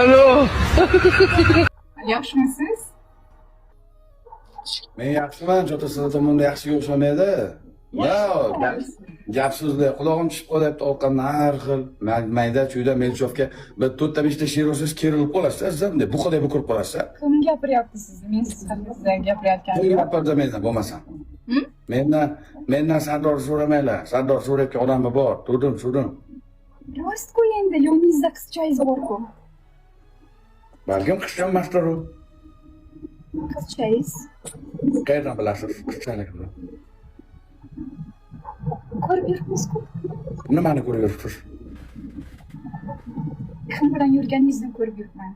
Alo. Yaxshimisiz? Men yaxshiman, Jota tomonda yaxshiga o'xshamaydi. Gap so'zlar qulog'im tushib qolyapti, orqamdan har xil mayda chuyda Melchovga bir to'rtta beshta she'r o'siz kerilib qolasiz, azizimda bu qadar ko'rib qolasiz. Kim gapiryapti sizni? Men siz haqingizda gapirayotganim. Kim gapirdi mendan bo'lmasam? Mendan Sardor so'ramanglar. Sardor so'rayotgan odam bor. Turdim. Rost-ku endi, yoningizda qizchangiz bor-ku. Balkim qizcham emasdir u. Qizchangiz? Qayerdan bilasiz qizchaligimni? Ko'rib yuribmiz-ku. Nimani ko'rib yuribsiz? Kim bilan yurganingizni ko'rib yuribman.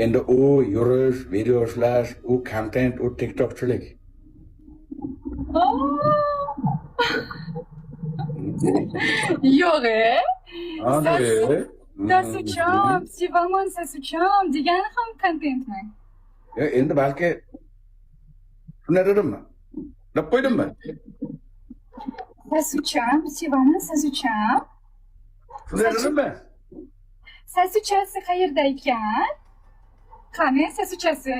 Endi u yurish, video ishlash, u content, u TikTokchilik. Yo'q-e? Andi. Sasucham, sevaman Sasucham degani ham kontentmi? Endi balki shunday dedimmi? Deb qo'ydimmi? Sasucham, sevaman Sasucham. Shunday dedimmi? Sasuchasi qayerda ekan? Qani Sasuchasi?